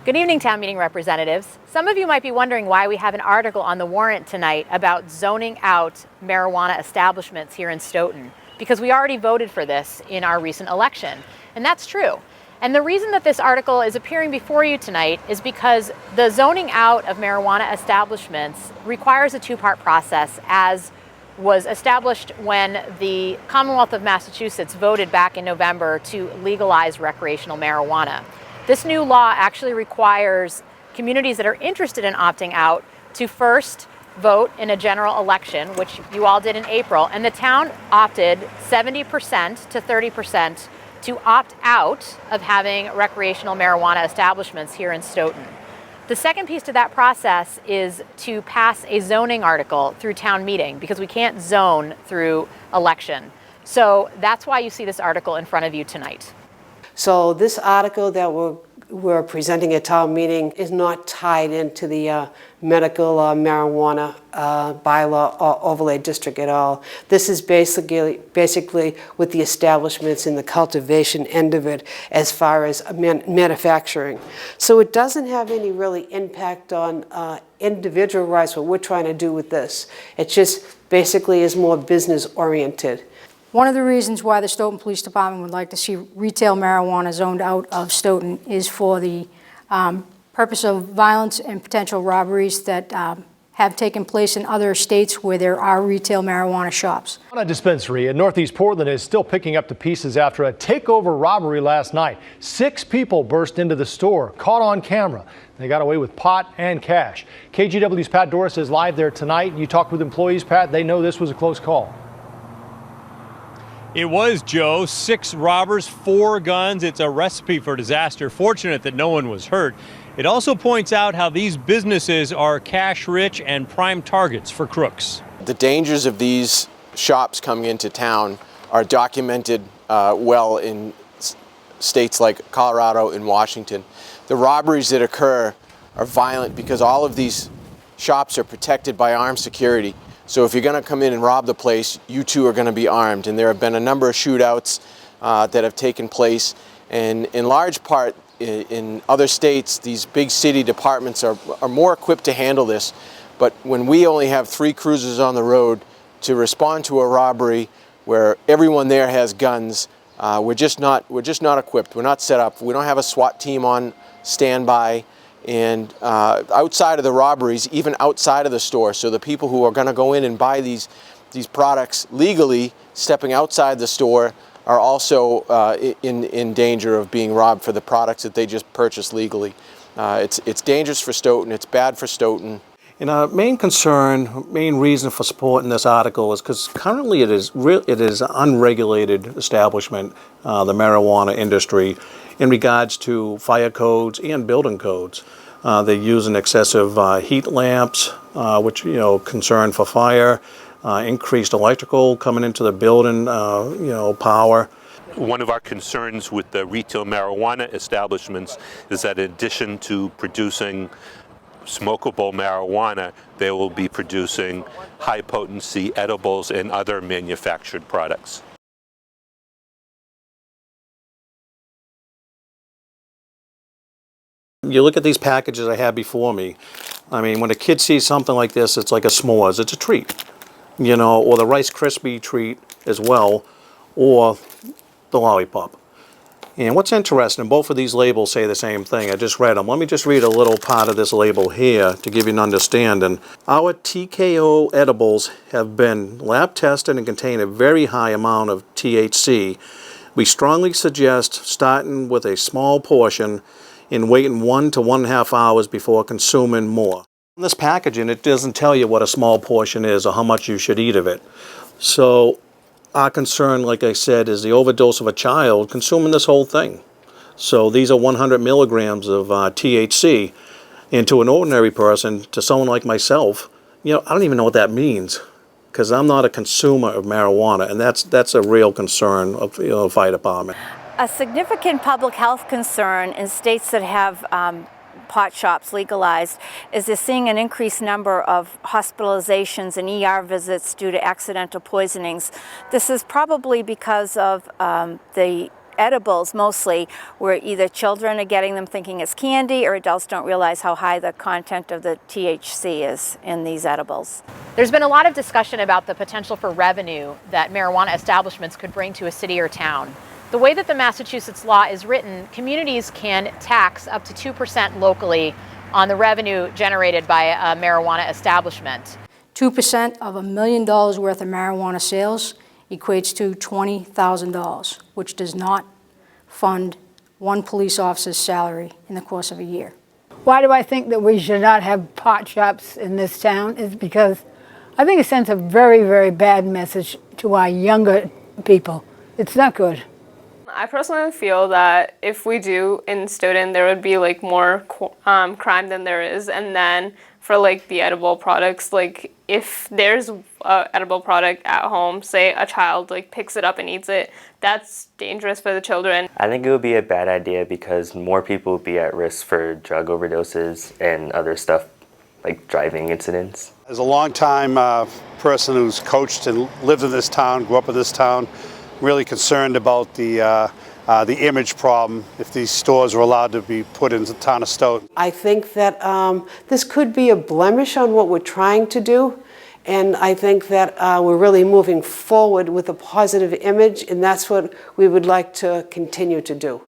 Good evening, town meeting representatives. Some of you might be wondering why we have an article on the warrant tonight about zoning out marijuana establishments here in Stoughton, because we already voted for this in our recent election, and that's true. And the reason that this article is appearing before you tonight is because the zoning out of marijuana establishments requires a two-part process, as was established when the Commonwealth of Massachusetts voted back in November to legalize recreational marijuana. This new law actually requires communities that are interested in opting out to first vote in a general election, which you all did in April, and the town opted 70% to 30% to opt out of having recreational marijuana establishments here in Stoughton. The second piece to that process is to pass a zoning article through town meeting, because we can't zone through election. So that's why you see this article in front of you tonight. So this article that we're presenting at town meeting is not tied into the medical marijuana bylaw or overlay district at all. This is basically with the establishments in the cultivation end of it as far as manufacturing. So it doesn't have any really impact on individual rights, what we're trying to do with this. It just basically is more business oriented. One of the reasons why the Stoughton Police Department would like to see retail marijuana zoned out of Stoughton is for the purpose of violence and potential robberies that have taken place in other states where there are retail marijuana shops. A dispensary in Northeast Portland is still picking up the pieces after a takeover robbery last night. 6 people burst into the store, caught on camera. They got away with pot and cash. KGW's Pat Doris is live there tonight. You talked with employees, Pat. They know this was a close call. It was, Joe. 6 robbers, 4 guns. It's a recipe for disaster. Fortunate that no one was hurt. It also points out how these businesses are cash rich and prime targets for crooks. The dangers of these shops coming into town are documented well in states like Colorado and Washington. The robberies that occur are violent because all of these shops are protected by armed security. So if you're going to come in and rob the place, you too are going to be armed. And there have been a number of shootouts that have taken place. And in large part, in other states, these big city departments are more equipped to handle this. But when we only have 3 cruisers on the road to respond to a robbery where everyone there has guns, we're just not equipped. We're not set up. We don't have a SWAT team on standby. And outside of the robberies, even outside of the store, so the people who are going to go in and buy these products legally, stepping outside the store, are also in danger of being robbed for the products that they just purchased legally. It's dangerous for Stoughton. It's bad for Stoughton. And our main reason for supporting this article is because currently it is an unregulated establishment, the marijuana industry, in regards to fire codes and building codes. They use an excessive heat lamps, which, concern for fire, increased electrical coming into the building, power. One of our concerns with the retail marijuana establishments is that in addition to producing smokable marijuana, they will be producing high-potency edibles and other manufactured products. You look at these packages I have before me. I mean, when a kid sees something like this, it's like a s'mores. It's a treat, or the Rice Krispie treat as well, or the lollipop. And what's interesting, both of these labels say the same thing. I just read them. Let me just read a little part of this label here to give you an understanding. Our TKO edibles have been lab tested and contain a very high amount of THC. We strongly suggest starting with a small portion and waiting 1 to 1.5 hours before consuming more. In this packaging, it doesn't tell you what a small portion is or how much you should eat of it. So our concern, like I said, is the overdose of a child consuming this whole thing. So these are 100 milligrams of THC. And to an ordinary person, to someone like myself, I don't even know what that means, because I'm not a consumer of marijuana, and that's a real concern of the fire department. A significant public health concern in states that have pot shops legalized is they're seeing an increased number of hospitalizations and ER visits due to accidental poisonings. This is probably because of the edibles mostly, where either children are getting them thinking it's candy or adults don't realize how high the content of the THC is in these edibles. There's been a lot of discussion about the potential for revenue that marijuana establishments could bring to a city or town. The way that the Massachusetts law is written, communities can tax up to 2% locally on the revenue generated by a marijuana establishment. 2% of $1 million worth of marijuana sales equates to $20,000, which does not fund one police officer's salary in the course of a year. Why do I think that we should not have pot shops in this town is because I think it sends a very, very bad message to our younger people. It's not good. I personally feel that if we do in Stoughton, there would be like more crime than there is. And then for like the edible products, like if there's an edible product at home, say a child like picks it up and eats it, that's dangerous for the children. I think it would be a bad idea because more people would be at risk for drug overdoses and other stuff like driving incidents. As a long-time person who's coached and lived in this town, grew up in this town, really concerned about the image problem if these stores were allowed to be put into the town of Stoughton. I think that this could be a blemish on what we're trying to do, and I think that we're really moving forward with a positive image, and that's what we would like to continue to do.